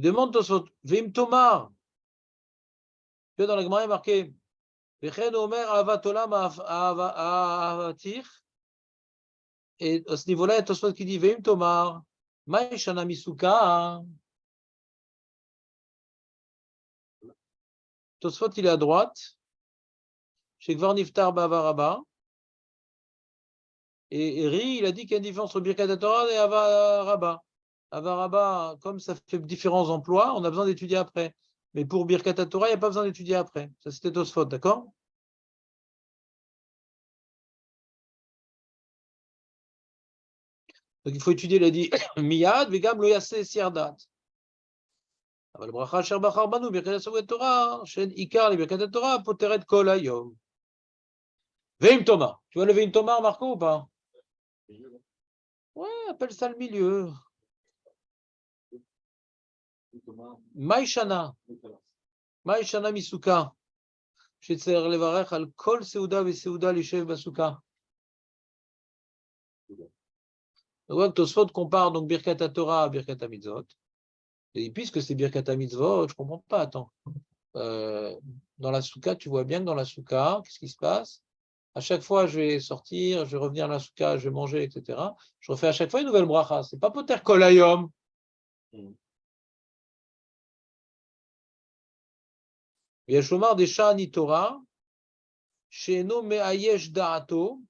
Il demande Tosfot, Veim Tomar. Tu vois, dans la Gemara, il est marqué, Vechen Omer Avat Olam Avatir. Et à ce niveau-là, il y a Tosfot qui dit, Veim Tomar, Maïshana Misuka. Tosfot, il est à droite. Chez Gvar Niftar Bavaraba. Et Ri, il a dit qu'il y a une différence entre Birkat Torah et Avaraba. Avaraba, comme ça fait différents emplois, on a besoin d'étudier après. Mais pour Birkat Torah, il n'y a pas besoin d'étudier après. Ça, c'était Tosfot, d'accord? Donc, il faut étudier, il a dit, Miyad, Vegam, Loyase, Siardat. אבל ברכה אשר בחר בנו ברכת הסוגת תורה, שאין עיקר לברכת התורה, פותרת כל היום. Veim Thomas. Tu vois le Veim Thomas, Marco, ou pas? Ouais, appelle ça le milieu. Maïshana. Maïshana Misuka. שצריך לברך על כל סעודה וסעודה לשב בסוכה. On voit que Tosfot compare donc Birkat Torah à Birkat Mitzvot. Et puisque c'est Birkat Mitzvot, je ne comprends pas, attends. Dans la soukha, tu vois bien que dans la soukha, qu'est-ce qui se passe? À chaque fois, je vais sortir, je vais revenir à la soukha, je vais manger, etc. Je refais à chaque fois une nouvelle bracha. C'est pas poter kol hayom. Yeshomar des sha'ani Torah, she'eno me'ayesh da'ato,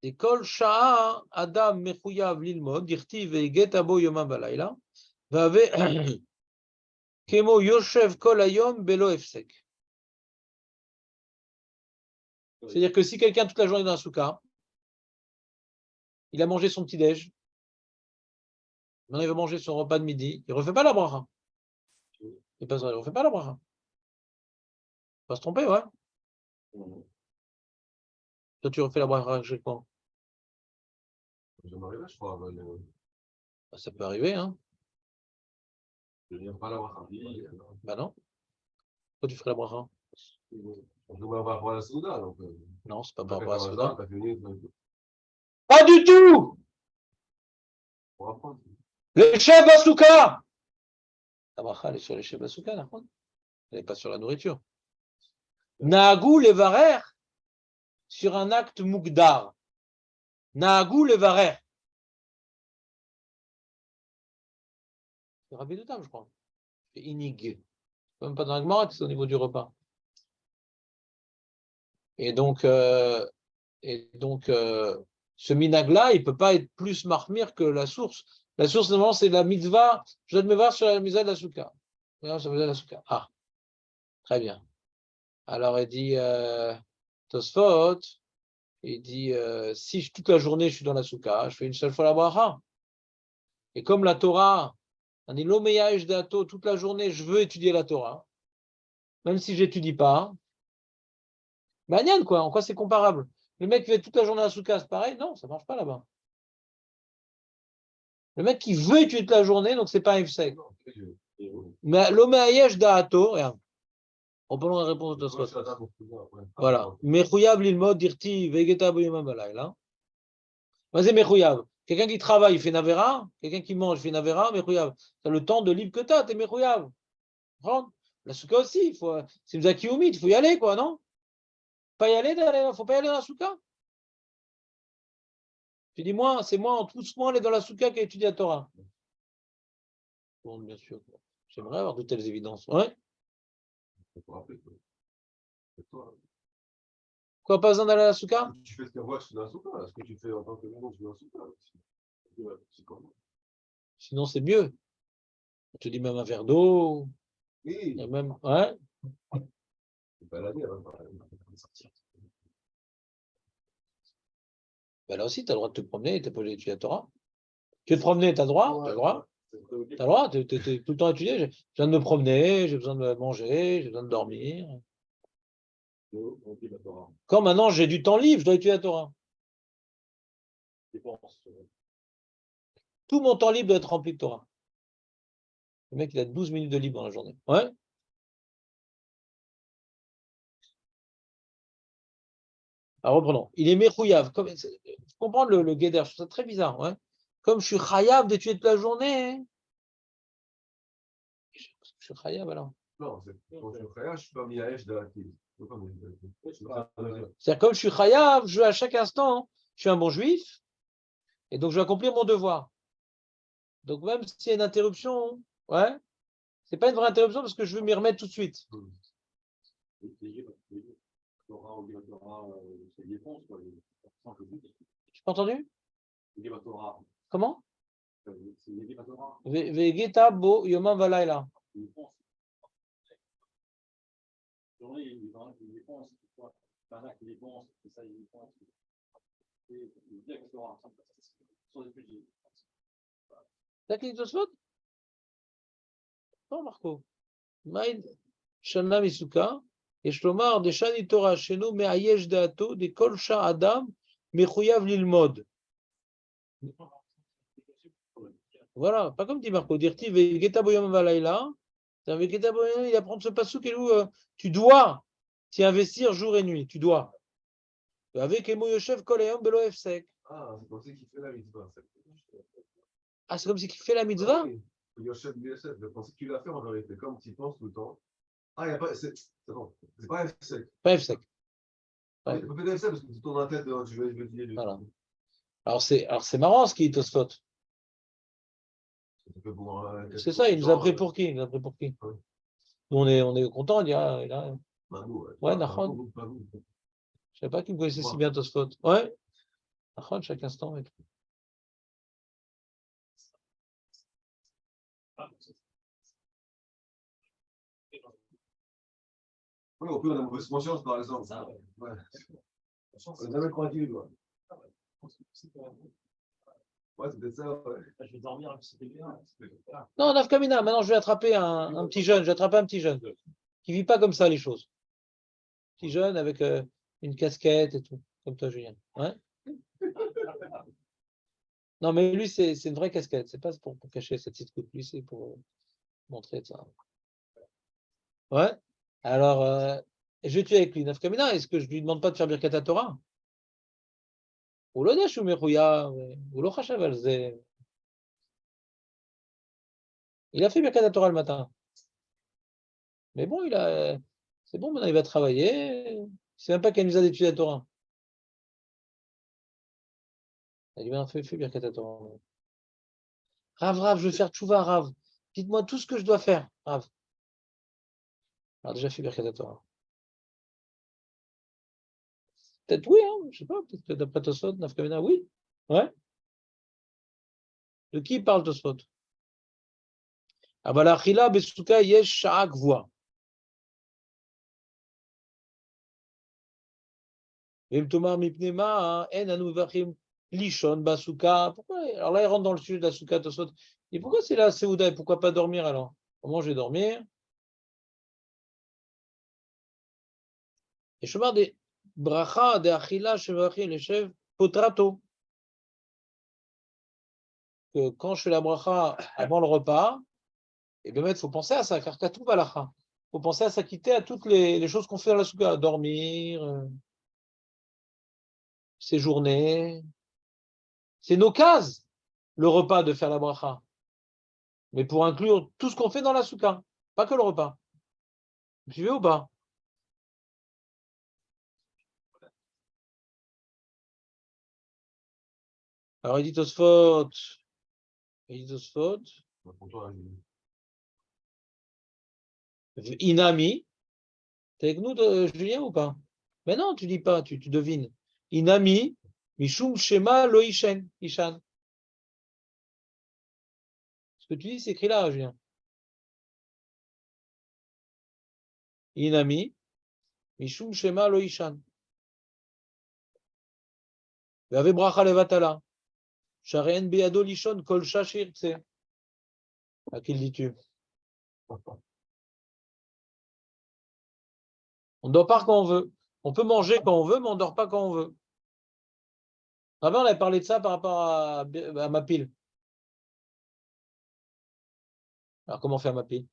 et kol sha'a adam mechuyav lilmod, dirti ve'eget abo yomam balayla, va'ave kemo yoshev kol hayom belo efsek. C'est-à-dire que si quelqu'un toute la journée dans la soukha, il a mangé son petit-déj, maintenant il va manger son repas de midi, il ne refait pas la bracha. Il ne refait pas la bracha. Il va se tromper, ouais. Toi, tu refais la bracha chez quoi? Ça m'arrive, je crois. Ça peut arriver, hein. Je viens pas la bracha. Bah non. Toi, tu ferais la bracha? On peut pas par la souda, donc. Non, c'est pas par rapport à la souda. T'as fini. Pas du tout! Le chef Basouka! La bracha, elle est sur les chefs Basouka, d'accord? Elle n'est pas sur la nourriture. Nahagou levarer sur un acte mugdar. Nahagou levarer. C'est Rabbi de Tam, je crois. C'est inig. Même pas dans la Gemara, c'est au niveau du repas. Et donc, ce minag-là, il ne peut pas être plus marmire que la source. La source, normalement, c'est la mitzvah. Je dois me voir sur la mitzvah de la soukha. Ah, très bien. Alors, il dit, Tosfot, il dit, si toute la journée je suis dans la soukha, je fais une seule fois la bracha. Et comme la Torah, on dit l'omeyash dato, toute la journée, je veux étudier la Torah, même si je n'étudie pas. Magnan, quoi, en quoi c'est comparable? Le mec qui fait toute la journée à la soukha, c'est pareil? Non, ça ne marche pas là-bas. Le mec qui veut étudier toute la journée, donc c'est pas un ifsek. Mais l'omeyash dato, regarde. Reprenons la réponse de Tosfot. Voilà. Mechouyav lilmod dirti vegeta boyema balayla. Vas-y, mechouyav. Quelqu'un qui travaille, il fait navera. Quelqu'un qui mange, il fait navera. Mechouyav. Tu as le temps de libre que tu as, t'es mechouyav. La soukha aussi, il faut. C'est Mzaki Oumid, il faut y aller, quoi, non? Pas y aller, faut pas y aller dans la soukha. Tu dis, moi, c'est moi, en tous moi, aller dans la soukha qui a étudié la Torah. Bon, bien sûr. J'aimerais avoir de telles évidences. Ouais. Quoi, pas besoin d'aller à la soukha? Tu fais ce que moi, je suis dans la soukha. Ce que tu fais en tant que monde, je suis dans la soukha. Sinon, c'est mieux. On te dit même un verre d'eau. Oui. Et même, ouais. C'est pas la guerre. Ben là aussi, tu as le droit de te promener et tu n'es pas obligé d'étudier la Torah. Tu veux te promener, tu as le droit. Tu as le droit. Tu as le droit. Tu es tout le temps étudié. J'ai besoin de me promener, j'ai besoin de manger, j'ai besoin de dormir. Quand maintenant j'ai du temps libre, je dois étudier la Torah. Tout mon temps libre doit être rempli de Torah. Le mec, il a 12 minutes de libre dans la journée. Ouais. Alors reprenons. Il est mechouyav. Faut comprendre le guéder, je trouve ça très bizarre. Ouais. Comme je suis chayav d'étudier toute la journée. Hein. suis chayav alors. Non, c'est quand je suis khaya, je suis pas miyaesh de la kil. C'est-à-dire, comme je suis chayav, je à chaque instant, je suis un bon juif, et donc je vais accomplir mon devoir. Donc même s'il y a une interruption, ouais, c'est pas une vraie interruption parce que je veux m'y remettre tout de suite. Tu pas entendu? Comment? Vegeta bo yomam valayla. T'as cliqué Tosfot? Non, Marco. Maïd Shana Misuka. Et Shlomar de Shani Torah Sheno Me'ayesh Daato de Kol Sha Adam Mechuyav Lilmod. Voilà, pas comme dit Marco. Dirti Vegeta bo yomam valayla. Vegeta bo yomam, il apprend ce passouk et où tu dois t'y investir jour et nuit. Tu dois. Avec Emo Yoshev Kol Hayom Belo Efsek. Ah, c'est comme ça qu'il fait la mitzvah. Ah, c'est comme si qu'il fait la mitzvah? Oui, Yosef, Yosef, je pensais que tu l'as fait en vérité, comme tu y penses tout le temps. Ah, il n'y a pas. C'est bon, c'est pas F-sec. Pas Efsek. Ouais. Il peut faire F-sec parce que tu tournes la tête, je vais dire. Voilà. Alors c'est marrant ce qu'il dit Tosfot. C'est ça, il nous a pris pour qui? Il nous a pris pour qui? Ouais. Nous, on est content, il dit, ah, il a... Ouais, Nachon. Je ne savais pas qu'il me connaissait si bien Tosfot. Ouais, Nachon, chaque instant. Ouais. Oui, on peut avoir mauvaise conscience, par exemple. Ouais. On n'est jamais tranquille, quoi. Ouais, c'est peut-être ça, ouais. Je vais dormir, c'était bien. Non, Nafkamina, maintenant je vais attraper un petit jeune, qui ne vit pas comme ça les choses. Petit jeune avec une casquette et tout, comme toi, Julien. Ouais. Non, mais lui, c'est une vraie casquette, c'est pas pour cacher cette petite coupe, lui, c'est pour montrer ça. Ouais. Alors, je vais tuer avec lui. Nafkamina, est-ce que je lui demande pas de faire Birkat Torah? Ou lo יודע שהוא מחויב, הוא לא חשב על זה. Il a fait Birkat Torah le matin. Mais bon, c'est bon, maintenant il va travailler. C'est même pas qu'il nous a d'étudier la Torah. Il dit, ben, fais Birkat Torah. Rav, je veux faire tchouva, Rav. Dites-moi tout ce que je dois faire, Rav. Alors déjà fait Birkat Torah. Peut-être oui, hein, je sais pas, peut-être que d'après Tosfot, Nafkamina, oui. Ouais. De qui parle Tosfot? Ah bah la chila besouka yesh sha'a gvoa. Vim tomar mipnema en anu vachim lishon basouka. Pourquoi? Alors là, il rentre dans le sujet de la souka Tosfot. Et pourquoi c'est la Seouda et pourquoi pas dormir alors? Comment je vais dormir? Et Shomar de bracha de achila shevachim leshev potrato. Que quand je fais la bracha avant le repas, et bien, il faut penser à ça, car katou balacha. Il faut penser à s'acquitter à toutes les choses qu'on fait dans la souka, dormir, séjourner. C'est nos cases, le repas, de faire la bracha. Mais pour inclure tout ce qu'on fait dans la souka, pas que le repas. Vous suivez ou pas? Alors, il dit Tosfot, Inami, t'es avec nous, Julien, ou pas? Mais non, tu dis pas, tu devines. Inami, Mishum Shema Lo Ishan. Ce que tu dis, c'est écrit là, Julien. Inami, Mishum Shema Lo Ishan. Ve'ave bracha levatala. Sharen beado lishon kol shashir tse. À qui le dis-tu? On ne dort pas quand on veut. On peut manger quand on veut, mais on ne dort pas quand on veut. Avant, on avait parlé de ça par rapport à ma pile. Alors, comment faire ma pile?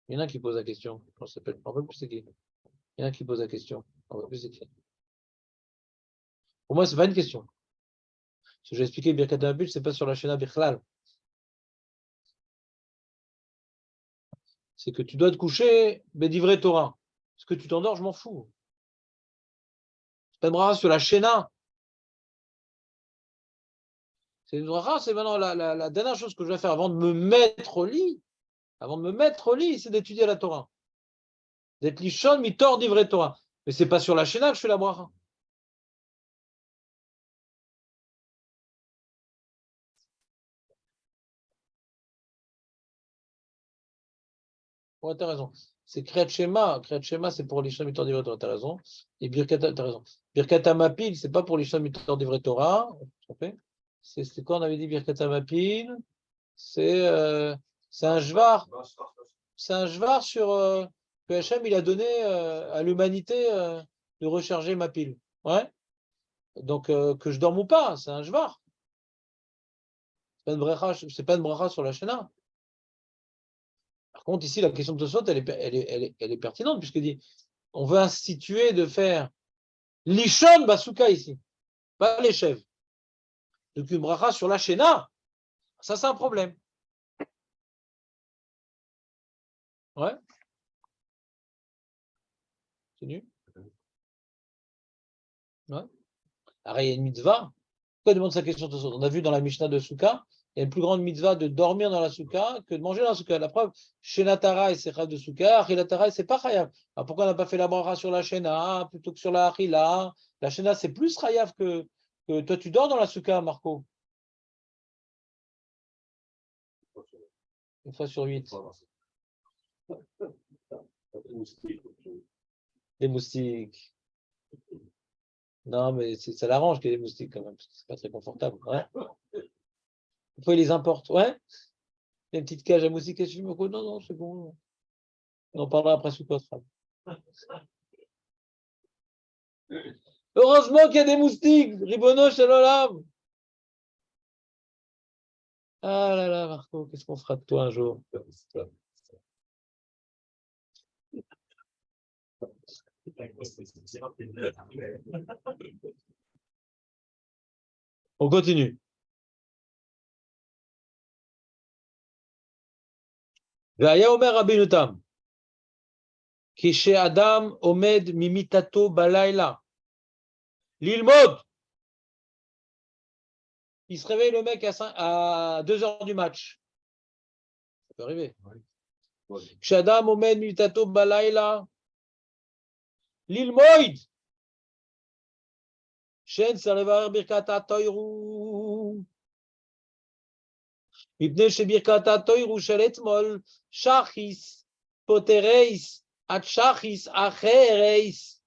Il y en a qui pose la question. On s'appelle. On ne plus c'est qui. Il y en a qui pose la question. On ne plus c'est qui. Pour moi, ce n'est pas une question. Ce que j'ai expliqué, Birkat Hamapil, ce n'est pas sur la Shena Bichlal. C'est que tu dois te coucher, mais d'ivrei Torah. Est-ce que tu t'endors, je m'en fous. C'est pas une bracha sur la Shena. C'est une bracha, c'est maintenant la dernière chose que je vais faire avant de me mettre au lit. Avant de me mettre au lit, c'est d'étudier la Torah. D'être lishon, mitor d'ivrei Torah. Mais c'est pas sur la Shena que je fais la bracha. Ouais, t'as raison. C'est Kriyat Shema. Kriyat Shema, c'est pour l'Isham Mitor Divrei Torah. T'as raison. Et Birkat, t'as raison. Birkat Hamapil, c'est pas pour l'Isham Mitor Divrei Torah. C'est quoi on avait dit Birkat Hamapil? C'est un jvar. C'est un jvar sur que Hachem il a donné à l'humanité de recharger ma pile. Ouais. Donc que je dorme ou pas, c'est un jvar. C'est pas une bracha sur la Shana. Par contre, ici, la question de Tosfot, elle est pertinente, puisqu'il dit on veut instituer de faire l'ishon basuka ici, pas les chèvres. Donc une bracha sur la Shena, ça c'est un problème. Ouais. Continue. Ouais. Alors, il y a une mitzvah. Pourquoi il demande sa question Tosfot? On a vu dans la Mishnah de Souka, il y a une plus grande mitzvah de dormir dans la Souka que de manger dans la Souka. La preuve, Shenatara et c'est chayav de Souka, Achilatara et c'est pas chayav. Alors pourquoi on n'a pas fait la bracha sur la Shena plutôt que sur la Achila? La Shena c'est plus chayav que toi tu dors dans la Souka, Marco. Une fois sur 8. Les moustiques. Non, mais ça l'arrange qu'il y ait des moustiques quand même, parce que c'est pas très confortable. Ouais. Pourquoi il les importe? Ouais. Il y a une petite cage à moustiques et je dis, non, non, c'est bon. On en parlera après sous votre. Heureusement qu'il y a des moustiques, Ribono Shalom. Ah là là, Marco, qu'est-ce qu'on fera de toi un jour? On continue. Vaya Omer Rabbeinu Tam, ki Adam omed mimitato balayla. L'ilmod. Il se réveille le mec à 2 heures du match. Ça peut arriver. Adam omed mimitato balayla. L'ilmoid. Shen Sarlevar Birkata Toiru. מפני שברכת התוירו של אתמול שחיס, פוטרייס, עד שחיס אחרייס,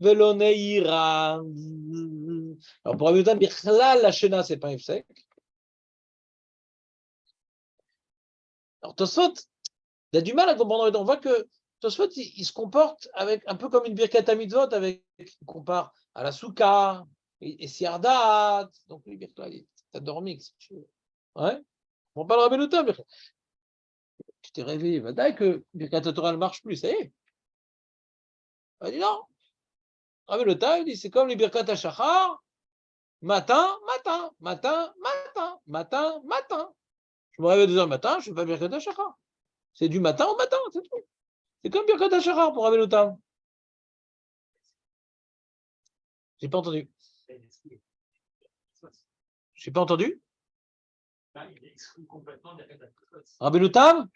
ולא נהירה. Alors pour Rabbeinu Tam, בכלל la Shena, c'est pas un הפסק. Alors Tosfot, il a du mal à comprendre. On voit que Tosfot, il se comporte avec, un peu comme une Birkat HaMitzvot, avec, il compare à la Souka et Siardat. Donc lui, Birkat, t'as dormi, si tu veux. Ouais. On parle de Rabbeinu Tam. Tu t'es réveillé, va dire que Birkat Torah ne marche plus, ça y est. Il dit non. Rabbeinu Tam, il dit c'est comme les Birkat HaShachar, matin, matin, matin, matin, matin, matin. Je me réveille à 2 heures du matin, je ne fais pas Birkat HaShachar. C'est du matin au matin, c'est tout. C'est comme Birkat HaShachar pour Rabbeinu Tam. J'ai pas entendu. J'ai pas entendu. Rabbeinu Tam?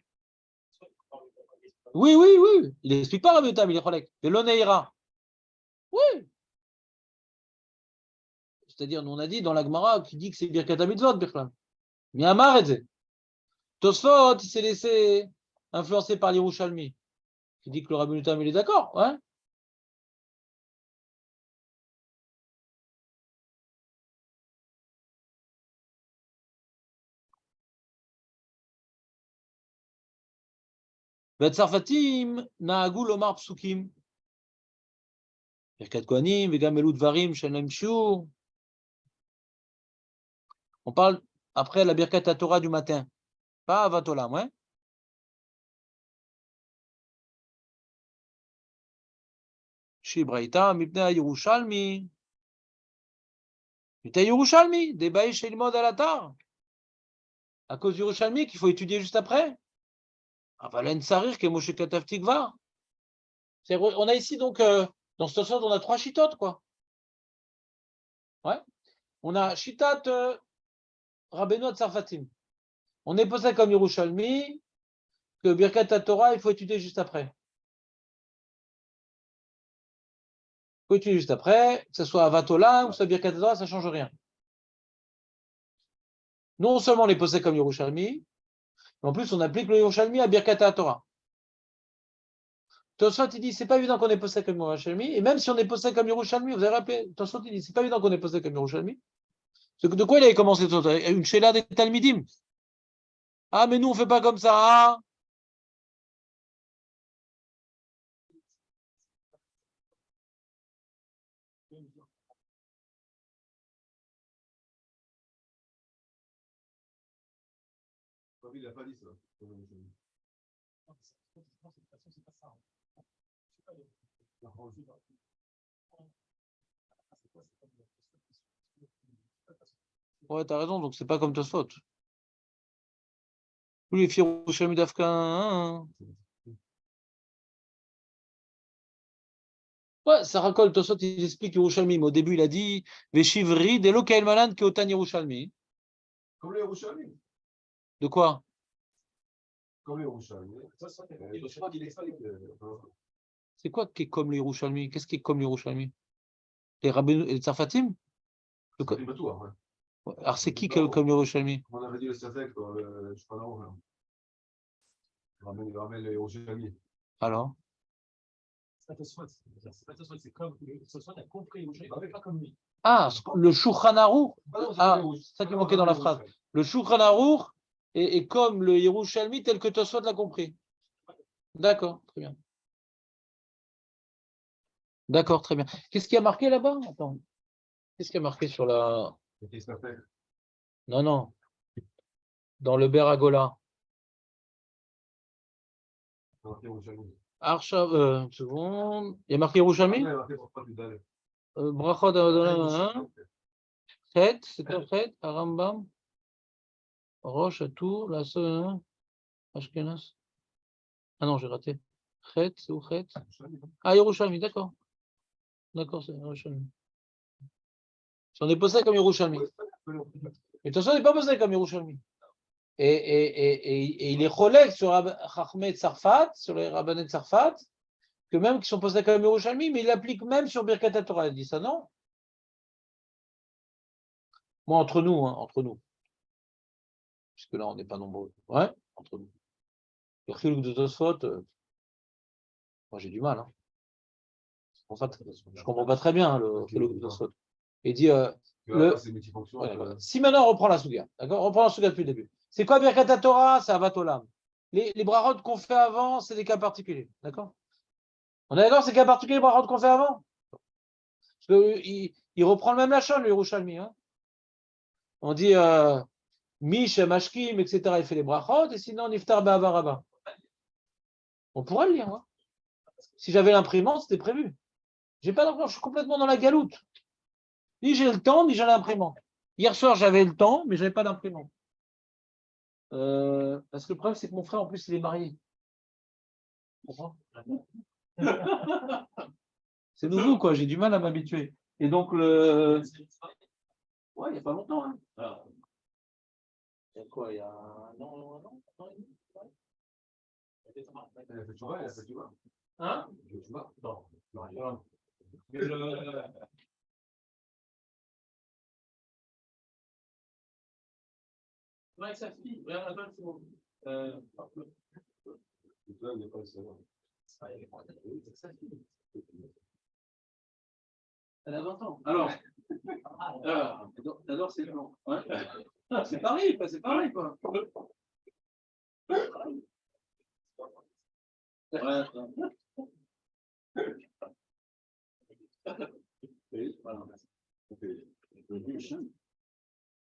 Oui, oui, oui. Il n'explique pas Rabbeinu Tam, il est cholek. De l'oneira. Oui. C'est-à-dire, nous on a dit dans la Gemara qui dit que c'est Birkat HaMitzvot, Birklan. Miyamar et Tosfot, il s'est laissé influencer par l'Yerushalmi, qui dit que le Rabbeinu Tam, il est d'accord, ouais. והצרפתים נהגו לומר פסוקים. ברכת כהנים וגם אלו דברים שאין להם שיעור. On parle après la Birkat Torah du matin, pas Avat Olam, ouais. Shibraïta, Mipnei Yerushalmi, T'as Yerushalmi, des baïs chez le mode à l'atar. À cause du Yerushalmi qu'il faut étudier juste après. Avalen Sarir, qui est Moshe Katav Tikva. On a ici donc, dans ce sens, on a 3 chitotes, quoi. Ouais. On a Shitat Rabbeinu Tsarfatim. On est posé comme Yerushalmi, que Birkat Torah, il faut étudier juste après. Il faut étudier juste après, que ce soit Avatola ou que ce soit Birkat Torah, ça ne change rien. Non seulement on est posé comme Yerushalmi, mais en plus on applique le Yerushalmi à Birkat Torah. Tosfot, il dit, c'est pas évident qu'on est posé comme Yerushalmi, et même si on est posé comme Yerushalmi, vous avez rappelé, Tosfot, il dit, c'est pas évident qu'on est posé comme Yerushalmi. De quoi il avait commencé une Sheila des Talmidim. Ah, mais nous, on fait pas comme ça. Ah. Il n'a pas dit ça. Ouais, t'as raison, donc c'est pas comme Tosfot. Tous les filles Yerushalmi d'Afka. Ouais, ça raccole, Tosfot, il explique Yerushalmi, mais au début, il a dit Veshivri, de Lokael Malan, Keotan Yerushalmi. Comme les Yerushalmi. De quoi? Comme les Yerushalmi. C'est quoi qui est comme les Yerushalmi? Qu'est-ce qui est comme les Yerushalmi? Les rabbins et les Tsarfatim? Alors, c'est qui comme les Yerushalmi? On avait dit le Safek, je sais pas là. Il ramène les Yerushalmi. Alors? C'est comme ce soit a compris, pas comme lui. Ah, le Shulchan Aruch. Ah, c'est ça qui manquait dans la phrase. Le Shulchan Aruch est comme le Yerushalmi tel que Tosfot l'a compris. D'accord, très bien. D'accord, très bien. Qu'est-ce qui a marqué là-bas? Attends. Qu'est-ce qui a marqué sur la. Non, non. Dans le Beragola. Archa, une seconde. Il y a marqué Yerushalmi? Brachot Adonai. Chet, c'est un Chet, Arambam. Roche, Atour, la Ashkenaz. Ah non, j'ai raté. Chet, c'est où Chet? Ah, Yerushalmi, d'accord. D'accord, c'est Yerushalmi. Si on est posé comme Yerushalmi. Mais de toute façon, on n'est pas posé comme Yerushalmi. Et il est collègue sur Chachmei Tzarfat, sur les rabbinés de Tzarfat, que même qui sont posés comme Yerushalmi, mais il l'applique même sur Birkat Torah. Il dit ça, non? Moi, entre nous, hein, entre nous. Puisque là, on n'est pas nombreux. Ouais, entre nous. Le chiluk de Tosfot, moi j'ai du mal. Hein. Je comprends pas très bien hein, le chiluk de Tosfot. Il dit si maintenant on reprend la Souga, d'accord? On reprend la Souga depuis le début. C'est quoi Birkat Torah? C'est Avatolam. Les brachot qu'on fait avant, c'est des cas particuliers, d'accord? On est d'accord, c'est des cas particuliers les brachot qu'on fait avant? Parce qu'il reprend le même lachon, le Yerushalmi. Hein? On dit Mish, Mashkim, etc. Il fait les brachot, et sinon Niftar Ba'avaraba. On pourrait le lire. Hein? Si j'avais l'imprimante, c'était prévu. J'ai pas d'imprimante, je suis complètement dans la galoute. Ni j'ai le temps, ni j'ai l'imprimante. Hier soir, j'avais le temps, mais je n'avais pas d'imprimante. Parce que le problème, c'est que mon frère, en plus, il est marié. C'est nouveau, quoi. J'ai du mal à m'habituer. Et donc, ouais, il n'y a pas longtemps. Hein. Il y a quoi? Il y a un an, Hein? Non. Avec sa fille, regarde la c'est bon. Elle a 20 ans. Alors, d'abord, c'est blanc. Ouais. C'est pareil, c'est pareil, quoi.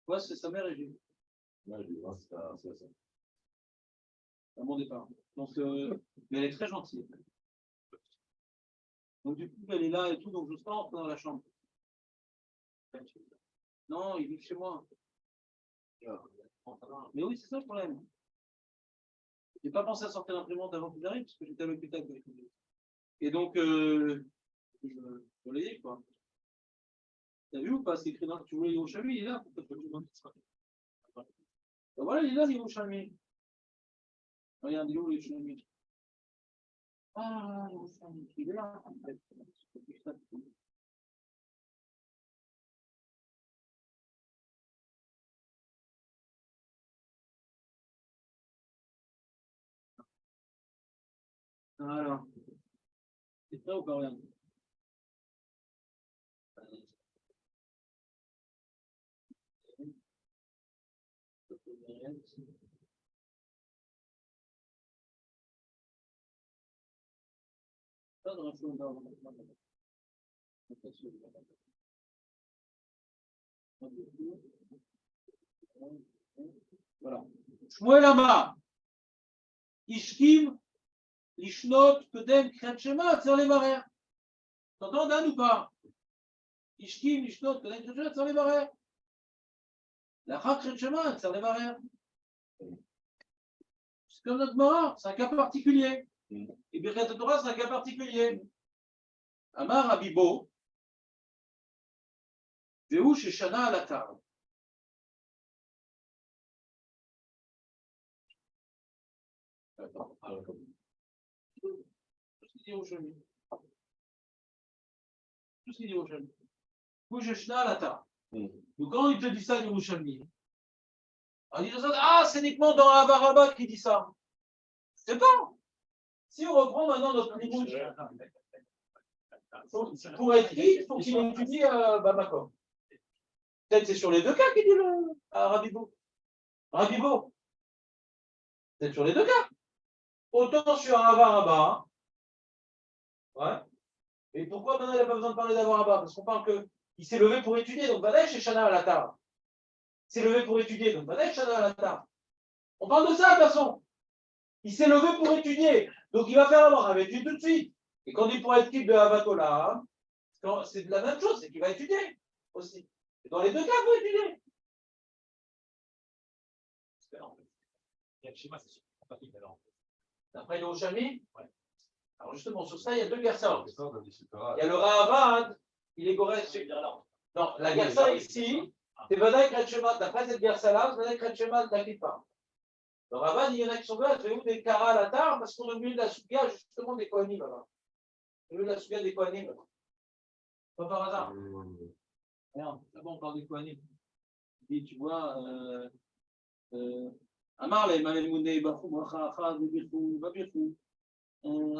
Ouais, c'est sa mère et j'ai. À mon départ. Donc, mais elle est très gentille. Donc, du coup, elle est là et tout, donc je ne pas rentrer dans la chambre. Non, ils vivent chez moi. Mais oui, c'est ça le problème. J'ai pas pensé à sortir l'imprimante avant qu'ils arrivent, parce que j'étais à l'hôpital. Et donc, je l'ai dit, quoi. T'as vu ou pas? C'est écrit dans tu voulais Yerushalmi, il est là. Ben voilà, il est là, Yerushalmi. Regarde, il est où Yerushalmi? Ah, Yerushalmi, il est là. En fait. Voilà. C'est prêt ou pas, regarde? Pas de info, voilà. Shmuel Amar. Ishkim, Lishnot, Kedem, Kriyat Shema, Tzar Levarer. T'entends, Dan, ou pas? Ishkim, Lishnot, Kedem, Kriyat Shema, Tzar Levarer. L'Achak Kriyat Shema, Tzar Levarer. C'est comme notre Mara, c'est un cas particulier. Et Birkat Torah, c'est un cas particulier. Amar Abibo, Vehu Sheshana Alatar. Tout ce qu'il dit au chemin. Tout ce qu'il dit au chemin. Vehu Sheshana Alatar. Donc quand il te dit ça, Yerushalmi, on dit ah, c'est uniquement dans Avaraba qui dit ça. C'est pas. Si on reprend maintenant notre niveau, pour être qui, il faut qu'il étudie Bamako. Peut-être c'est sur les deux cas qu'il dit le Rabibo. Rabibo. C'est sur les deux cas. Autant sur Avaraba. Ouais. Et pourquoi maintenant il n'y a pas besoin de parler d'Avaraba? Parce qu'on parle qu'il s'est levé pour étudier, donc Badaï chez Shana Alatar. Il s'est levé pour étudier, donc Badaï Shana Alatar. On parle de ça, de toute façon. Il s'est levé pour étudier, donc il va faire avoir un étude tout de suite. Et quand il pourra être type de Avatola, c'est de la même chose, c'est qu'il va étudier aussi. Et dans les deux cas, il faut étudier. Il y a le schéma, c'est sympathique alors. D'après Yerushalmi, ouais. Alors justement, sur ça, il y a deux Gersa. Il y a le Rahavad, il est Gorès. Non, la Gersa ici, c'est Vadaï Kretchema. D'après cette Gersa-là, Vadaï Kretchema ne t'inquiète pas. Le Rahavad, il y en a qui sont là, tu où des Kara à la tard, parce qu'on est au milieu de la Souga, justement, des Kohanim là-bas. Au milieu de la Souga des Kohanim. Pas par hasard. Regarde, d'abord on parle des Kohanim. Et tu vois, Amar les Malemouné, Bachou, Bracha, Achad, Birchou, Babirchou,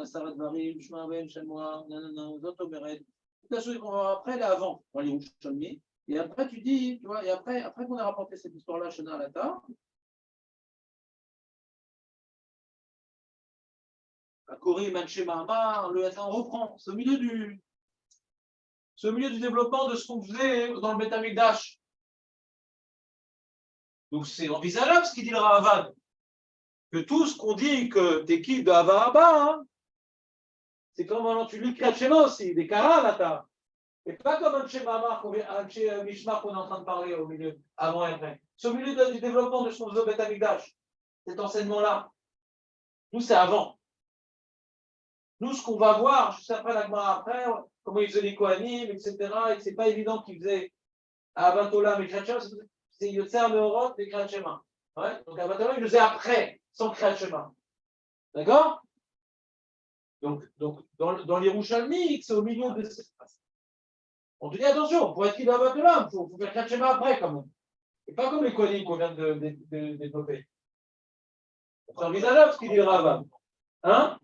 Asarat Varim, Shmaven, Shemoa, nanana, Zotomeret. Toute la chose qu'on va voir après, elle est avant, dans les Rouchalmi. Et après, tu dis, tu vois, et après qu'on a rapporté cette histoire-là, Shana Alata, la Corée, Manchema Amar, le Hatan reprend. C'est au milieu du développement de ce qu'on faisait dans le Beth Amikdash. Donc c'est envisageable ce qu'il dit le Ravad. Que tout ce qu'on dit que t'es qui de Avaraba, hein, c'est comme un tu lis Kriyat aussi, des Kara là t'as. Et pas comme un Mishmar qu'on est en train de parler au milieu, avant et après. C'est au milieu du développement de ce qu'on faisait au Beth Amikdash. Cet enseignement-là. Nous, c'est avant. Nous, ce qu'on va voir, juste après la Gemara après, comment ils faisaient les Kohanim, etc., et que c'est pas évident qu'ils faisaient Avatola, mais Kriyat Shema, c'est Yotzer Meorot et Kriyat Shema. Ouais, donc Avatola, ils le faisaient après, sans Kriyat Shema. D'accord? Donc dans les Rouchalmi, c'est au milieu de. On te dit attention, pour être qui d'Avatola, il faut faire Kriyat Shema après, quand même. Et pas comme les Kohanim qu'on vient de développer. C'est envisageable ce qu'il dit le Rava. Hein?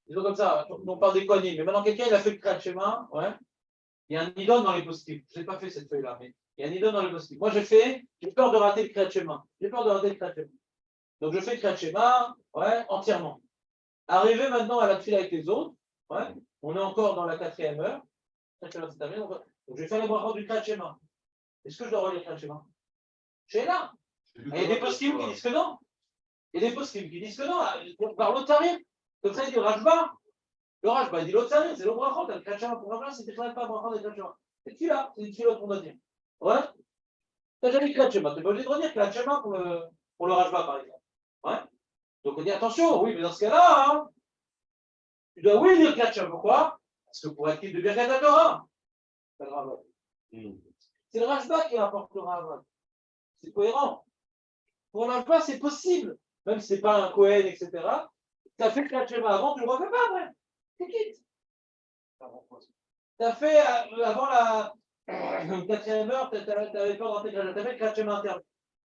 Disons comme ça, on parle des Kohanim. Mais maintenant, quelqu'un, il a fait le Kriyat Shema, ouais. Il y a un idon dans les post-it. Je n'ai pas fait cette feuille-là, mais il y a un idon dans les post-it. Moi, j'ai peur de rater le Kriyat Shema. J'ai peur de rater le Kriyat Shema. Donc, je fais le Kriyat Shema, ouais, entièrement. Arrivé maintenant à la file avec les autres, ouais, on est encore dans la 4e heure. Donc, je vais faire les brachot du Kriyat Shema. Est-ce que je dois relire le Kriyat Shema? Je suis là. Il y a des post-it qui disent que non. Il y a des postes qui disent que non, par l'autre tarif. Comme ça, il dit le Rajba. Le Rajba, il dit l'autre tarif, c'est le brachot. Le Kratchema pour Rajba, c'est pas brachot des Kratchema. C'est celui-là, c'est celui-là qu'on doit dire. Ouais. T'as jamais Kratchema, t'es pas obligé de redire Kratchema pour le Rajba, par exemple. Ouais. Donc on dit attention, oui, mais dans ce cas-là, hein, tu dois oui dire Kratchema. Pourquoi? Parce que pour être quitte de Birkat Torah, c'est le Rajba. C'est le Rajba qui rapporte le Rajba. C'est cohérent. Pour le Rajba, c'est possible. Même si c'est pas un Kohen, etc. Tu as fait Kratchema avant, tu le refais pas après. C'est quitte. Tu as fait avant la 4e heure, tu avais peur d'intégrer, tu as fait Kratchema interne.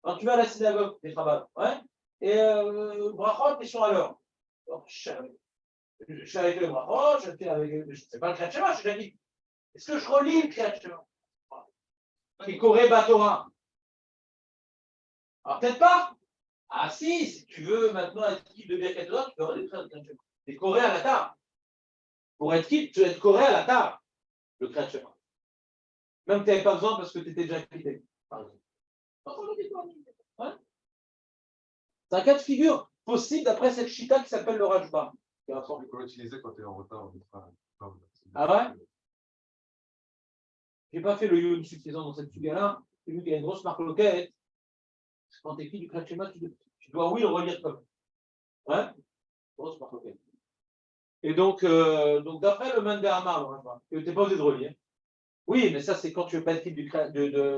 Alors tu vas à la synagogue, des Chabad, ouais, et Brachot, ils sont à l'heure. Je suis avec le Brachot, je fais avec. Je ne sais pas le Kratchema, je suis déjà dit. Est-ce que je relis le Kratchema? Qui Koré Batora. Alors peut-être pas. Ah si tu veux maintenant être quitte de Birkat Torah, tu peux relire le Kratchema. C'est Koré à la table. Pour être quitte, tu dois être Koré à la table, le Kratchema. Même que tu n'avais pas besoin parce que tu étais déjà quitté, par exemple. Ouais. C'est un cas de figure possible d'après cette chita qui s'appelle le Rajba. On peut l'utiliser quand tu es en retard. Ah ouais? J'ai pas fait le yun suffisant dans cette suga-là. J'ai vu qu'il y a une grosse marque loquette. Quand tu écris du Kratchema, tu dois oui le relire comme. Ouais? Grosse marque loquette. Et donc d'après le Mende Amar, tu n'es pas obligé de relire. Oui, mais ça, c'est quand tu veux pas être quitte de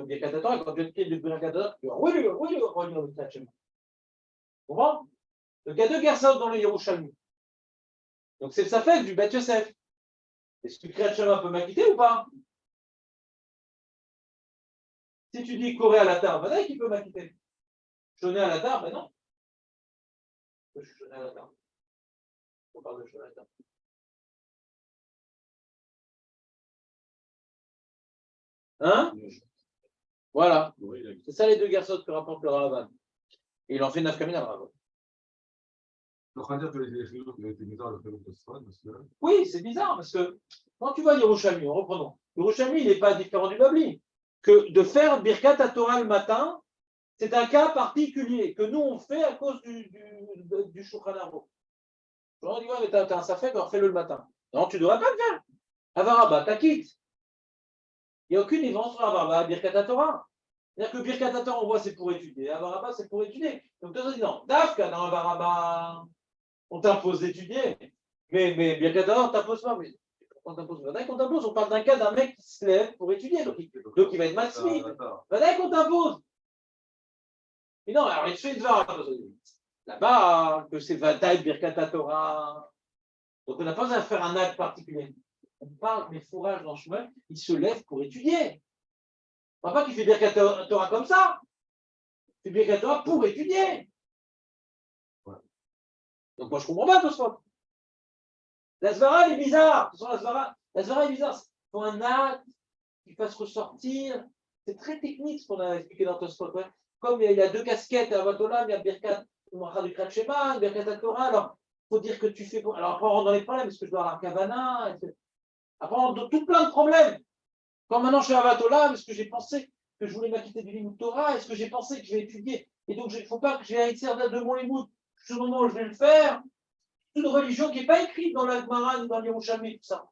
Birkat Torah, et quand tu veux être quitte de Birkat Torah, tu dois relire le Kratchema. Tu comprends? Donc il y a deux garçons dans le Yerushalmi. Donc c'est ça fait du Beth Yosef. Est-ce que Kratchema peut m'acquitter ou pas? Si tu dis Corée à la tare, ben qui peut m'acquitter? Choné à la tare, ben non. Je suis choné à la tare. On parle de choné à la tare. Hein? Voilà. C'est ça les deux garçons que rapporte le Ravavan. Et il en fait 9 camines à Ravavan. Donc, on va dire que les chinois qui ont été bizarres, le fait de se parce que. Oui, c'est bizarre parce que quand tu vois Yerushalmi, reprenons. Yerushalmi, il n'est pas différent du Babli. Que de faire Birkat Torah le matin, c'est un cas particulier que nous on fait à cause du Shulchan Aruch. On dit, ouais, mais t'as un safek, alors fais-le le matin. Non, tu ne devrais pas le faire. Avaraba, t'acquittes. Il n'y a aucune différence entre Avaraba et Birkat Torah. C'est-à-dire que Birkat Torah, on voit, c'est pour étudier. Avaraba, c'est pour étudier. Donc, tu as dit non. Dafka, dans Avaraba, on t'impose d'étudier. Mais Birkat Torah, on ne t'impose pas. Mais on t'impose. On t'impose. On parle d'un cas d'un mec qui se lève pour étudier. Donc il va être matzmi. On t'impose. Mais non, alors il se fait une var. Là-bas, que c'est Vadaï Birkat Torah. Donc on n'a pas besoin de faire un acte particulier. On parle des fourrages dans le chemin, il se lève pour étudier. On ne voit pas qu'il fait Birkat Torah comme ça. Il fait Birkat Torah pour étudier. Ouais. Donc moi je ne comprends pas tout ça. La Svara elle est bizarre. La Svara est bizarre. Il faut un acte qui fasse ressortir. C'est très technique ce qu'on a expliqué dans Tosfot. Ouais. Comme il y a deux casquettes à Vatolam, il y a Birkat du Kratchema, Birkat Torah. Alors, il faut dire que tu fais. Alors après on rentre dans les problèmes. Est-ce que je dois avoir un Kavana? Après on rentre dans tout plein de problèmes. Quand maintenant je suis à Vatolam, est-ce que j'ai pensé que je voulais m'acquitter du Limoud Torah? Est-ce que j'ai pensé que je vais étudier? Et donc il ne faut pas que j'ai un Yitzhak de mon Limoud. Ce moment où je vais le faire. Une religion qui n'est pas écrite dans la Gemara ni dans l'Yerushalmi, tout ça.